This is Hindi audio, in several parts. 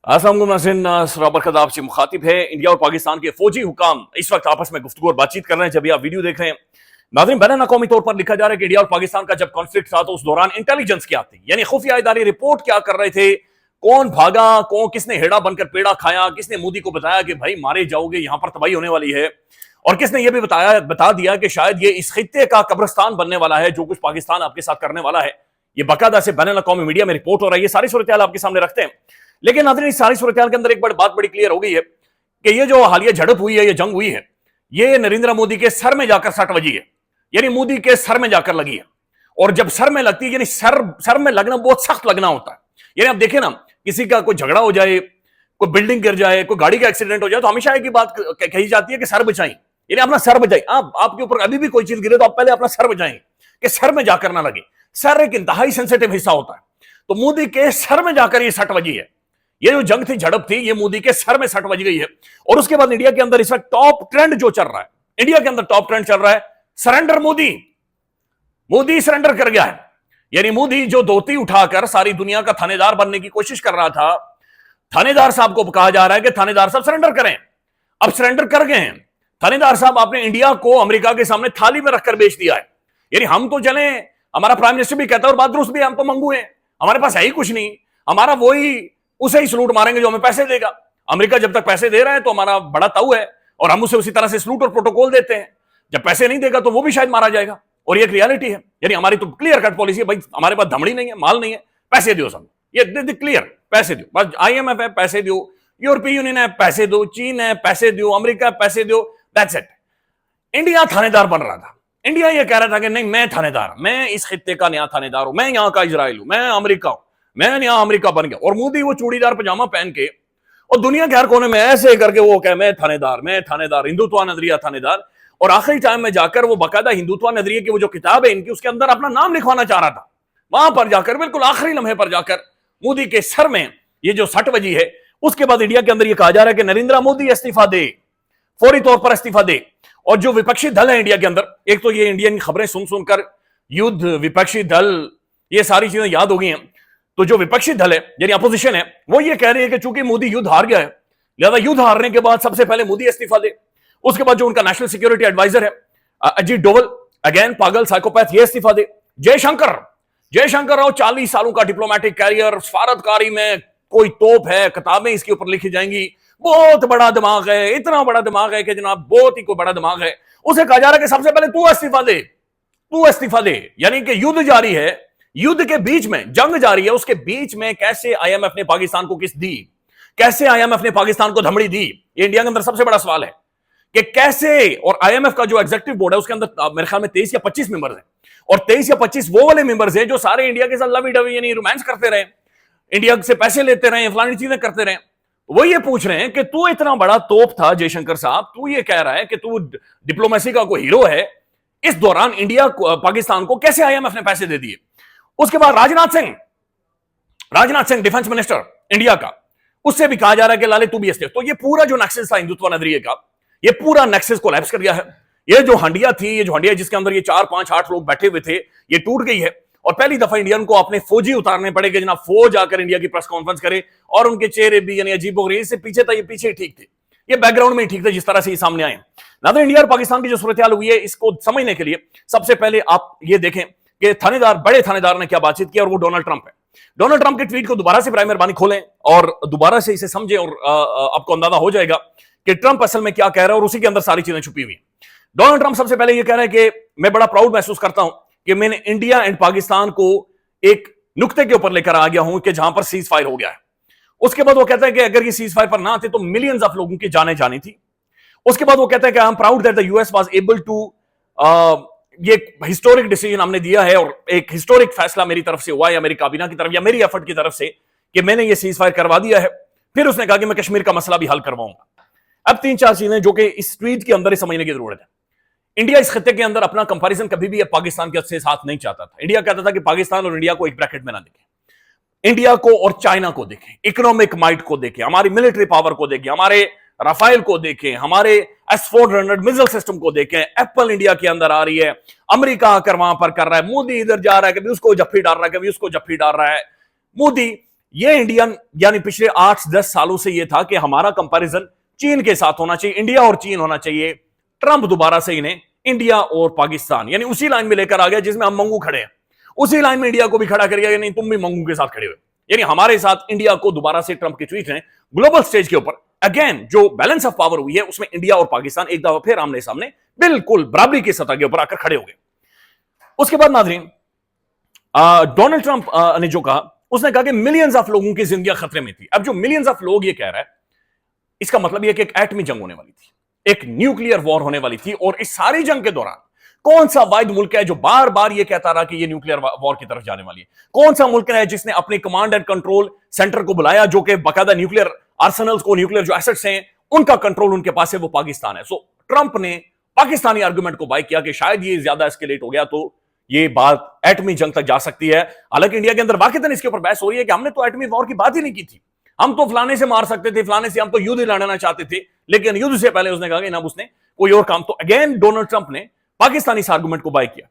असम नाज़रीन, बरकत से मुखातिब है। इंडिया और पाकिस्तान के फौजी हुकाम इस वक्त आपस में गुफ्तगू और बातचीत कर रहे हैं। जब आप वीडियो देख रहे हैं नाज़रीन, बैन अक़वामी तौर पर लिखा जा रहा है कि इंडिया और पाकिस्तान का जब कॉन्फ्लिक्ट था तो उस दौरान इंटेलिजेंस क्या थी, यानी खुफिया इदारे रिपोर्ट क्या कर रहे थे, कौन भागा, कौन किसने हेड़ा बनकर पेड़ा खाया, किसने मोदी को बताया कि भाई मारे जाओगे, यहां पर तबाही होने वाली है, और किसने यह भी बता दिया कि शायद ये इस खित्ते का कब्रिस्तान बनने वाला है, जो कुछ पाकिस्तान आपके साथ करने वाला है। ये बाकायदा से बैन अक़वामी मीडिया में रिपोर्ट हो रहा है। ये सारी सूरत आपके सामने रखते हैं। लेकिन नाज़रीन, इस सारी सूरत के अंदर एक बात बड़ी क्लियर हो गई है कि ये जो हालिया झड़प हुई है, ये जंग हुई है, ये नरेंद्र मोदी के सर में जाकर सट बजी है, यानी मोदी के सर में जाकर लगी है। और जब सर में लगती है, यानी सर में लगना बहुत सख्त लगना होता है। यानी आप देखें ना, किसी का कोई झगड़ा हो जाए, कोई बिल्डिंग गिर जाए, कोई गाड़ी का एक्सीडेंट हो जाए, तो हमेशा एक ही बात कही जाती है कि सर बचाई, यानी अपना सर बचाई। आपके ऊपर अभी भी कोई चीज गिरे तो आप पहले अपना सर बचाएंगे कि सर में जाकर ना लगे। सर एक इंतहाई सेंसिटिव हिस्सा होता है, तो मोदी के सर में जाकर ये सट बजी है। ये जो जंग थी, झड़प थी, ये मोदी के सर में सट बज गई है। और उसके बाद इंडिया के अंदर इस वक्त टॉप ट्रेंड जो चल रहा है, इंडिया के अंदर टॉप ट्रेंड चल रहा है सरेंडर मोदी। मोदी सरेंडर कर गया है, यानी मोदी जो धोती उठाकर सारी दुनिया का थानेदार बनने की कोशिश कर रहा था, थानेदार साहब को कहा जा रहा है कि थानेदार साहब सरेंडर करें। अब सरेंडर कर गए हैं थानेदार साहब। आपने इंडिया को अमेरिका के सामने थाली में रखकर बेच दिया है। यानी हम तो चले, हमारा प्राइम मिनिस्टर भी कहता है और बादरूस भी, हम तो मंगू हैं, हमारे पास है ही कुछ नहीं, हमारा वही उसे ही सलूट मारेंगे जो हमें पैसे देगा। अमेरिका जब तक पैसे दे रहा है तो हमारा बड़ा ताऊ है, और हम उसे उसी तरह से सलूट और प्रोटोकॉल देते हैं। जब पैसे नहीं देगा तो वो भी शायद मारा जाएगा, और ये एक रियलिटी है। यानी हमारी तो क्लियर कट पॉलिसी है, भाई हमारे पास धमड़ी नहीं है, माल नहीं है, पैसे दो सब, ये क्लियर, पैसे दो बस। IMF है, पैसे दो, यूरोपीय यूनियन है, पैसे दो, चीन है, पैसे दो, अमेरिका पैसे दो, दैट्स इट। इंडिया थानेदार बन रहा था। इंडिया ये कह रहा था कि नहीं, मैं थानेदार, मैं इस खित्ते का नया थानेदार हूं, मैं यहां का इजराइल हूं, मैं अमेरिका हूं, मैं नया अमेरिका बन गया। और मोदी वो चूड़ीदार पजामा पहन के और दुनिया के हर कोने में ऐसे करके वो कहे मैं थानेदार, मैं थानेदार, हिंदुत्व नजरिया थानेदार। और आखिरी टाइम में जाकर वो बाकायदा हिंदुत्व नजरिए की वो जो किताब है इनकी, उसके अंदर अपना नाम लिखवाना चाह रहा था। वहां पर जाकर बिल्कुल आखिरी लम्हे पर जाकर मोदी के सर में ये जो सट बजी है। उसके बाद इंडिया के अंदर ये कहा जा रहा है कि नरेंद्र मोदी इस्तीफा दे, फौरी तौर पर इस्तीफा दे। और जो विपक्षी दल है इंडिया के अंदर, एक तो ये इंडियन खबरें सुन सुनकर युद्ध, विपक्षी दल, ये सारी चीजें याद हो गई हैं। तो जो विपक्षी दल है यानी अपोजिशन है, वो ये कह रही है कि चूंकि मोदी युद्ध हार गया है, लिहाजा युद्ध हारने के बाद सबसे पहले मोदी इस्तीफा दे। उसके बाद जो उनका नेशनल सिक्योरिटी एडवाइजर है अजीत डोवल, अगेन पागल साइकोपैथ, ये इस्तीफा दे। जयशंकर राव 40 सालों का डिप्लोमेटिक कैरियर, सफारतकारी में कोई तोप है, किताबें इसके ऊपर लिखी जाएंगी, बहुत बड़ा दिमाग है, इतना बड़ा दिमाग है कि जनाब बहुत ही कोई बड़ा दिमाग है। उसे कहा जा रहा है कि सबसे पहले तू इस्तीफा दे, तू इस्तीफा दे। यानी कि युद्ध जारी है, युद्ध के बीच में जंग जारी है, उसके बीच में कैसे IMF ने पाकिस्तान को किस दी, कैसे IMF ने पाकिस्तान को धमड़ी दी, ये इंडिया के अंदर सबसे बड़ा सवाल है कि कैसे। और IMF का जो एग्जीक्यूटिव बोर्ड है उसके अंदर मेरे ख्याल में 23 या 25 मेंबर्स हैं, और 23 या 25 वो वाले मेंबर्स हैं जो सारे इंडिया के साथ लवी डवी यानी रोमांस करते रहे, इंडिया से पैसे लेते रहे, फलानी चीजें करते रहे। वो ये पूछ रहे हैं कि तू इतना बड़ा तोप था जयशंकर साहब, तू ये कह रहा है कि तू डिप्लोमेसी का कोई हीरो है, इस दौरान इंडिया पाकिस्तान को कैसे IMF ने पैसे दे दिए। उसके बाद Rajnath Singh defence minister India का, उससे भी कहा जा रहा है कि लाले तू भी इस्तीफा। तो ये पूरा जो नेक्सस था हिंदुत्व नजरिए का, ये पूरा नेक्सस कोलैप्स कर गया है। ये जो हंडिया थी, ये जो हंडिया जिसके अंदर ये 4, 5, 8 लोग बैठे हुए थे, ये टूट गई है। और पहली दफा इंडियन को अपने फौजी उतारने पड़े कि जनाब फौज आकर इंडिया की प्रेस कॉन्फ्रेंस करे, और उनके चेहरे भी यानी अजीबोगरीब से पीछे था, ये पीछे ठीक थे, ये बैकग्राउंड में ठीक थे, जिस तरह से ये सामने आए। नाज़रीन, इंडिया और पाकिस्तान की जो सूरत हाल हुई है, इसको समझने के लिए सबसे पहले आप ये देखें कि थानेदार, बड़े थानेदार ने क्या बातचीत की, और वो डोनाल्ड ट्रंप है। डोनाल्ड ट्रंप के ट्वीट को दोबारा से प्राइम मेहरबानी खोलें और दोबारा से इसे समझें, और आपको अंदाजा हो जाएगा कि ट्रंप असल में क्या कह रहा है, और उसी के अंदर सारी चीजें छुपी हुई हैं। डोनाल्ड ट्रंप सबसे पहले यह कह रहे हैं कि मैं बड़ा प्राउड महसूस करता हूं कि मैंने इंडिया एंड पाकिस्तान को एक नुक्ते के ऊपर लेकर आ गया हूं कि जहां पर सीज फायर हो गया है। उसके बाद वो कहता है कि अगर ये सीज फायर पर ना आते तो मिलियंस ऑफ लोगों की जाने जानी थी। उसके बाद वो कहता है कि I am proud that the US was able to, ये हिस्टोरिक डिसीजन हमने दिया है, और एक हिस्टोरिक फैसला मेरी तरफ से हुआ है, या मेरी काबीना की तरफ, या मेरी एफर्ट की तरफ से, कि मैंने ये सीज फायर करवा दिया है। फिर उसने कहा कि मैं कश्मीर का मसला भी हल करवाऊंगा। अब 3-4 चीजें जो कि इस ट्वीट के अंदर समझने की जरूरत है। इंडिया इस खत्ते के अंदर अपना कंपैरिजन कभी भी पाकिस्तान के साथ नहीं चाहता था। इंडिया कहता था कि पाकिस्तान और इंडिया को एक ब्रैकेट में ना देखें, इंडिया को और चाइना को देखें, इकोनॉमिक माइट को देखें, हमारी मिलिट्री पावर को देखें, हमारे राफेल को देखें, हमारे S-400 मिसाइल सिस्टम को देखें। एप्पल इंडिया के अंदर आ रही है, अमेरिका आकर वहां पर कर रहा है, मोदी इधर जा रहा है, कभी उसको जफ्फी डाल रहा है, कभी उसको जफ्फी डाल रहा है। मोदी ये इंडियन यानी पिछले 8-10 सालों से ये था कि हमारा कंपैरिजन चीन के साथ होना चाहिए, इंडिया और चीन होना चाहिए। ट्रंप दोबारा से इन्हें इंडिया और पाकिस्तान यानी उसी लाइन में लेकर आ गया जिसमें हम मंगू खड़े हैं, उसी लाइन में इंडिया को भी खड़ा कर गया, नहीं तुम भी मंगू के साथ खड़े हो, यानी हमारे साथ इंडिया को दोबारा से ट्रंप के ट्वीट ने ग्लोबल स्टेज के ऊपर अगेन जो बैलेंस ऑफ पावर हुई है उसमें इंडिया और पाकिस्तान एक दफा फिर आमने सामने बिल्कुल बराबरी की सतह के ऊपर आकर खड़े हो गए। उसके बाद नाज़रीन डोनाल्ड ट्रंप ने जो कहा, उसने कहा कि मिलियंस ऑफ लोगों की जिंदगी खतरे में थी। अब जो मिलियंस ऑफ लोग ये कह रहा है, इसका मतलब यह कि एक एटमी जंग होने वाली थी, एक न्यूक्लियर वॉर होने वाली थी, और इस सारी जंग के दौरान कौन सा वाहिद मुल्क है जो बार बार यह कहता रहा कि यह न्यूक्लियर वॉर की तरफ जाने वाली है? कौन सा मुल्क है जिसने अपने कमांड एंड कंट्रोल सेंटर को बुलाया, जो कि बाकायदा न्यूक्लियर आर्सेनल्स को, न्यूक्लियर जो एसेट्स हैं उनका कंट्रोल उनके पास है, वो पाकिस्तान है। सो ट्रंप ने पाकिस्तानी आर्गुमेंट को बाय किया कि शायद ये ज्यादा एस्केलेट हो गया तो ये बात एटमी जंग तक जा सकती है। हालांकि इंडिया के अंदर वाकईतन इसके ऊपर बहस हो रही है कि हमने तो एटमी वॉर की बात ही नहीं की थी, हम तो फलाने से मार सकते थे, फलाने से हम तो युद्ध लड़ना चाहते थे, लेकिन युद्ध से पहले उसने कहा कि ना उसने कोई और काम। तो अगेन डोनाल्ड ट्रंप ने पाकिस्तानी आर्गुमेंट को बाय किया।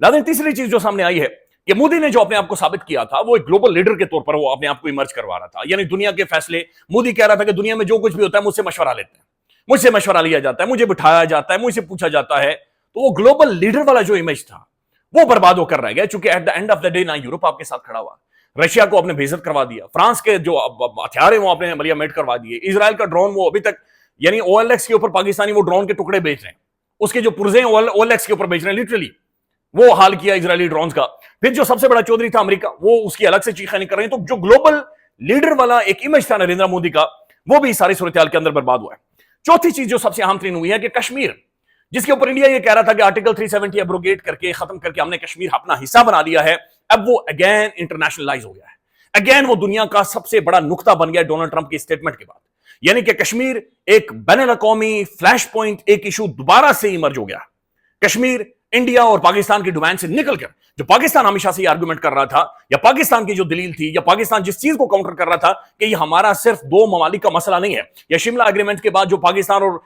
लेकिन तीसरी चीज जो सामने आई है कि मोदी ने जो अपने आप को साबित किया था, वो एक ग्लोबल लीडर के तौर पर वो अपने आप को इमर्ज करवा रहा था, यानी दुनिया के फैसले मोदी कह रहा था कि दुनिया में जो कुछ भी होता है मुझसे मशवरा लेते हैं, मुझसे मशवरा लिया जाता है, मुझे बिठाया जाता है, मुझसे पूछा जाता है। तो वो ग्लोबल लीडर वाला जो इमेज था वो बर्बाद होकर रह गया, क्योंकि at the end of the day ना यूरोप आपके साथ खड़ा हुआ, रशिया को आपने बेइज्जत करवा दिया, फ्रांस के जो हथियार है वो आपने मलिया मेट करवा दिए, इजराइल का ड्रोन वो अभी तक यानी OLX के ऊपर पाकिस्तानी वो ड्रोन के टुकड़े बेच रहे हैं, उसके जो पुर्जे OLX के ऊपर बेच रहे हैं, लिटरली वो हाल किया इजरायली ड्रोन्स का। फिर जो सबसे बड़ा चौधरी था अमेरिका, वो उसकी अलग से चीखें नहीं कर रही। तो जो ग्लोबल लीडर वाला एक इमेज था नरेंद्र मोदी का, वो भी सारी सूरत के अंदर बर्बाद हुआ है। चौथी चीज जो सबसे अहम तरीन हुई है कि कश्मीर, जिसके ऊपर इंडिया ये कह रहा था कि आर्टिकल 370 एब्रोगेट करके खत्म करके हमने कश्मीर अपना हिस्सा बना लिया है, अब वो अगेन इंटरनेशनलाइज हो गया है, अगेन वो दुनिया का सबसे बड़ा नुक्ता बन गया डोनाल्ड ट्रंप की स्टेटमेंट के बाद। यानी कि कश्मीर एक बैनुल-अक़वामी फ्लैश पॉइंट, एक इशू दोबारा से इमर्ज हो गया। कश्मीर इंडिया और पाकिस्तान की डोमेन से निकलकर, जो पाकिस्तान हमेशा से ये आर्गुमेंट कर रहा था, या पाकिस्तान की जो दलील थी, या पाकिस्तान जिस चीज को काउंटर कर रहा था कि ये हमारा सिर्फ दो ममालिक का मसला नहीं है, या शिमला एग्रीमेंट के बाद जो पाकिस्तान और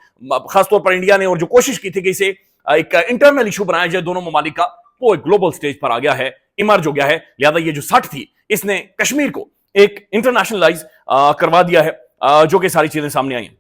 खासतौर पर इंडिया ने और जो कोशिश की थी कि इसे एक इंटरनल इशू बनाया जाए दोनों ममालिक का, वो एक ग्लोबल स्टेज पर आ गया है, इमर्ज हो गया है। लिहाजा ये जो सट थी, इसने कश्मीर को एक इंटरनेशनलाइज करवा दिया है, जो कि सारी चीजें सामने आई हैं।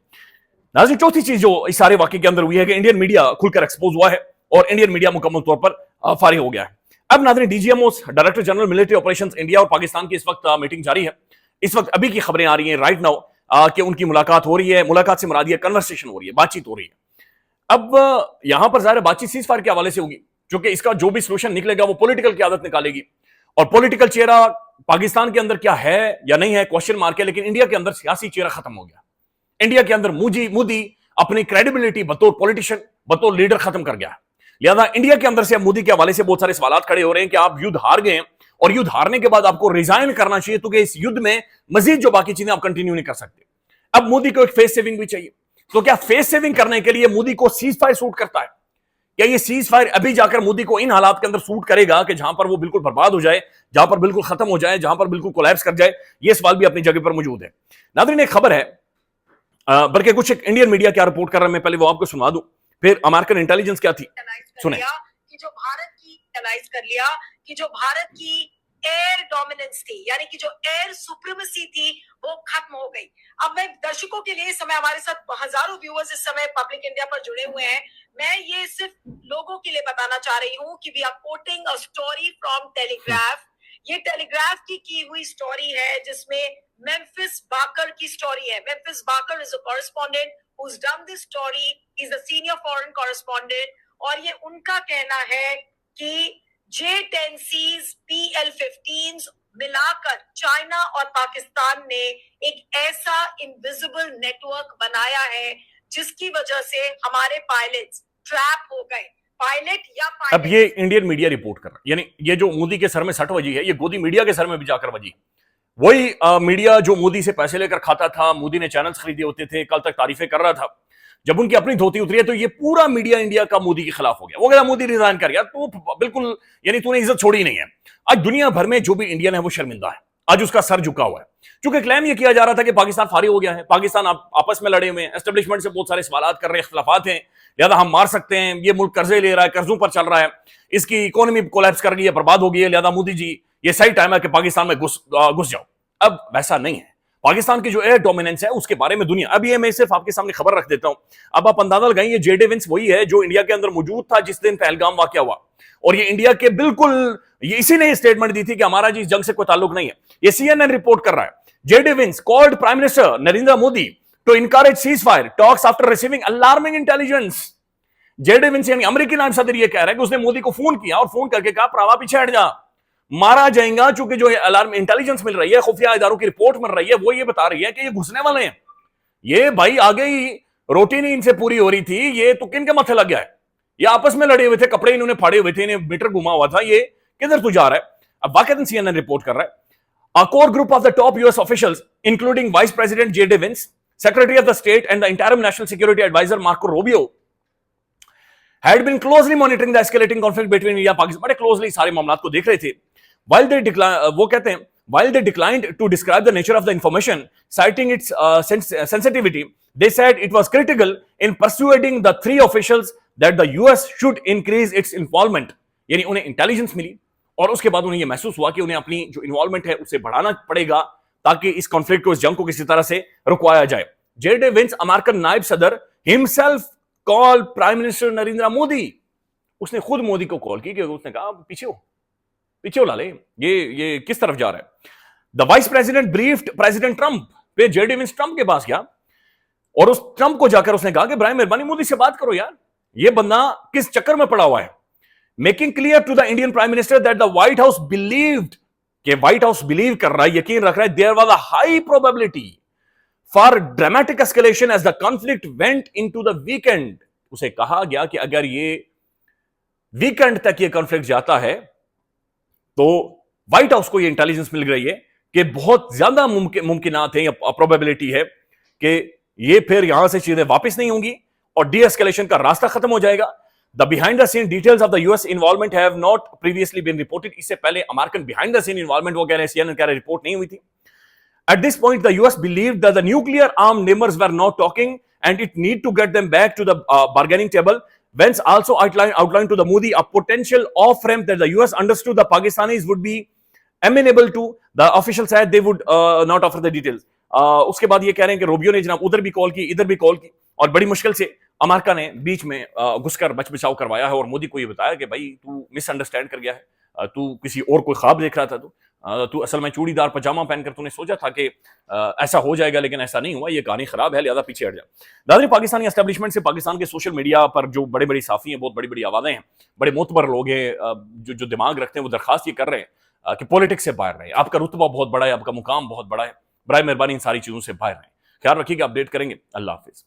नाज़रीन, चौथी चीज जो इस सारे वाकये के अंदर हुई है कि इंडियन मीडिया खुलकर एक्सपोज हुआ है और इंडियन मीडिया मुकम्मल तौर पर फारिग हो गया है। अब नाज़रीन, DGMOs director general military operations India और पाकिस्तान की इस वक्त मीटिंग जारी है। इस वक्त अभी की खबरें आ रही हैं राइट नाउ कि उनकी मुलाकात हो रही है। मुलाकात से मुराद है कन्वर्सेशन हो रही है, बातचीत हो रही है। अब यहां पर ज़ाहिर बातचीत सीज फायर के हवाले से होगी, क्योंकि इसका जो भी सोल्यूशन निकलेगा वो पॉलिटिकल की आदत निकालेगी, और पॉलिटिकल चेहरा पाकिस्तान के अंदर क्या है या नहीं है क्वेश्चन मार्क है, लेकिन इंडिया के अंदर सियासी चेहरा खत्म हो गया। इंडिया के अंदर मोदी अपनी क्रेडिबिलिटी बतौर पॉलिटिशियन, बतौर लीडर खत्म कर गया। लिहाजा इंडिया के अंदर से मोदी के हवाले से बहुत सारे सवाल खड़े हो रहे हैं कि आप युद्ध हार गए और युद्ध हारने के बाद आपको रिजाइन करना चाहिए, तो कि इस युद्ध में मजीद जो बाकी चीजें आप कंटिन्यू नहीं कर सकते। अब मोदी को एक फेस सेविंग भी चाहिए, तो क्या फेस सेविंग करने के लिए मोदी को सीज फायर सूट करता है? क्या ये सीज फायर अभी जाकर मोदी को इन हालात के अंदर सूट करेगा कि जहां पर वो बिल्कुल बर्बाद हो जाए, जहां पर बिल्कुल खत्म हो जाए, जहां पर बिल्कुल कोलैप्स कर जाए? ये सवाल भी अपनी जगह पर मौजूद है। नाज़रीन, एक खबर है, बल्कि कुछ एक इंडियन मीडिया क्या रिपोर्ट कर रहा है, मैं पहले वो आपको सुना दूं, फिर अमेरिकन इंटेलिजेंस क्या थी सुने। कि जो भारत की एनालाइज कर लिया कि जो भारत की एयर डोमिनेंस थी, यानी कि जो एयर सुप्रीमेसी थी, वो खत्म हो गई। अब मैं दर्शकों के लिए इस समय हमारे साथ हजारों व्यूअर्स इस समय पब्लिक इंडिया पर जुड़े हुए हैं, मैं ये सिर्फ लोगों के लिए बताना चाह रही हूँ कि we are quoting a story from Telegraph. ये टेलीग्राफ की हुई स्टोरी है, जिसमें मेम्फिस बाकर की स्टोरी है। Memphis Barker is a correspondent who's done this story, is a senior foreign correspondent, और ये उनका कहना है कि J-10Cs, PL-15s मिलाकर चाइना और पाकिस्तान ने एक ऐसा इनविजिबल नेटवर्क बनाया है जिसकी वजह से हमारे पायलट्स ट्रैप हो गए। अब ये इंडियन मीडिया रिपोर्ट कर रहा है, यानी ये जो मोदी के सर में सट वजी है, ये गोदी मीडिया के सर में भी जाकर वजी। वही मीडिया जो मोदी से पैसे लेकर खाता था, मोदी ने चैनल्स खरीदे होते थे, कल तक तारीफें कर रहा था, जब उनकी अपनी धोती उतरी है तो ये पूरा मीडिया इंडिया का मोदी के खिलाफ हो गया। वो कहता मोदी रिजाइन कर गया, तो बिल्कुल यानी तूने इज्जत छोड़ी नहीं है। आज दुनिया भर में जो भी इंडियन है वो शर्मिंदा है, आज उसका सर झुका हुआ है, क्योंकि क्लेम ये किया जा रहा था कि पाकिस्तान फारिग हो गया है, पाकिस्तान आपस में लड़े हुए हैं, एस्टेब्लिशमेंट से बहुत सारे सवाल कर रहे हैं, इख्तिलाफात हैं, लिहाजा हम मार सकते हैं, ये मुल्क कर्जे ले रहा है, कर्जों पर चल रहा है, इसकी इकोनॉमी कोलैप्स कर गई है, बर्बाद हो गई है, लिहाजा मोदी जी ये सही टाइम है कि पाकिस्तान में घुस जाओ। अब वैसा नहीं है। पाकिस्तान की जो एयर डोमिनेंस है उसके बारे में दुनिया, अब ये मैं सिर्फ आपके सामने खबर रख देता हूं, अब आप अंदाजा लगाएं, ये जे.डी. विंस वही है जो इंडिया के अंदर मौजूद था जिस दिन पहलगाम वाकया हुआ, और ये इंडिया के बिल्कुल, ये इसी ने स्टेटमेंट दी थी कि हमारा जी इस जंग से कोई ताल्लुक नहीं है। ये CNN रिपोर्ट कर रहा है। JD. Vance called prime minister Narendra Modi to encourage cease fire talks after receiving alarming intelligence. JD. Vance यानी अमेरिकी नायब सदर ये कह रहा है कि उसने मोदी को फोन किया और फोन करके कहा प्रवा पीछे हट जा, मारा जाएगा, चूंकि जो अलार्म इंटेलिजेंस मिल रही है, खुफिया इदारों की रिपोर्ट मिल रही है, वो ये बता रही है कि ये घुसने वाले हैं। ये भाई आगे ही रोटी नहीं इनसे पूरी हो रही थी, ये तो किन के माथे लग गया है, ये आपस में लड़े हुए थे, कपड़े इन्होंने फाड़े हुए थे, इन्हें मीटर घुमा हुआ था, ये किधर तू जा रहा है। अब वाकई CNN रिपोर्ट कर रहा है, a core group of the top US officials, including Vice President J.D. Vance, Secretary of the State, and the interim National Security Advisor Marco Rubio, had been closely monitoring the escalating conflict between India and Pakistan. बड़े closely सारे मामलात को देख रहे थे। While they वो कहते हैं, while they declined to describe the nature of the information, citing its sensitivity, they said it was critical in persuading the three officials that the US should increase its involvement. यानी उन्हें इंटेलिजेंस मिली और उसके बाद उन्हें यह महसूस हुआ कि उन्हें अपनी जो इन्वॉल्वमेंट है उसे बढ़ाना पड़ेगा ताकि इस कॉन्फ्लिक्ट को, इस जंग को किसी तरह से रुकवाया जाए। जे.डी. विंस, अमेरिकन नायब सदर, himself call prime minister Narendra Modi, उसने खुद मोदी को कॉल की, उसने कहा पीछे हो लाले, ये किस तरफ जा रहा है। The vice president briefed president Trump, पे जे.डी. विंस ट्रंप के पास गया और उस ट्रंप को जाकर उसने कहा कि भाई मेहरबानी मोदी से बात करो यार, ये बंदा किस चक्कर में पड़ा हुआ है। Making clear to the Indian prime minister that the White House believed, कि व्हाइट हाउस बिलीव कर रहा है, यकीन रख रहा है, there was a high probability for dramatic escalation as the conflict went into the weekend. उसे कहा गया कि अगर ये वीकेंड तक ये कॉन्फ्लिक्ट जाता है तो व्हाइट हाउस को ये इंटेलिजेंस मिल रही है कि बहुत ज्यादा मुमकिनात है, प्रोबेबिलिटी है कि ये फिर यहां से चीजें वापस नहीं होंगी और डी एस्केलेशन का रास्ता खत्म हो जाएगा। The behind the scene details of the US involvement have not previously been reported. इससे पहले American behind the scene involvement वो कह रहे हैं, CNN कह रहे हैं, रिपोर्ट नहीं हुई थी। At this point, the US believed that the nuclear armed neighbors were not talking and it need to get them back to the bargaining table. Vance also outlined to the Modi a potential off-ramp that the US understood the Pakistanis would be amenable to. The officials said they would not offer the details. उसके बाद ये कह रहे हैं कि रूबियो ने जनाब उधर भी कॉल की, इधर भी कॉल की, और बड़ी मुश्किल से अमेरिका ने बीच में घुसकर बचाव करवाया है और मोदी को ये बताया कि भाई तू मिसअंडरस्टैंड कर गया है, तू किसी और कोई ख्वाब देख रहा था, तू असल में चूड़ीदार पजामा पहनकर तूने सोचा था कि ऐसा हो जाएगा, लेकिन ऐसा नहीं हुआ, ये कहानी खराब है, लिहाजा पीछे हट जा। नाज़रीन, पाकिस्तानी एस्टेब्लिशमेंट से पाकिस्तान के सोशल मीडिया पर जो बड़े बड़े साफी हैं, बहुत बड़ी बड़ी आवाजें हैं, बड़े मोतबर लोग हैं, जो दिमाग रखते हैं, वो दरखास्त ये कर रहे हैं कि पॉलिटिक्स से बाहर रहे, आपका रुतबा बहुत बड़ा है, आपका मुकाम बहुत बड़ा है, बराए मेहरबानी इन सारी चीजों से बाहर रहें। ख्याल रखिएगा, अपडेट करेंगे। अल्लाह हाफिज।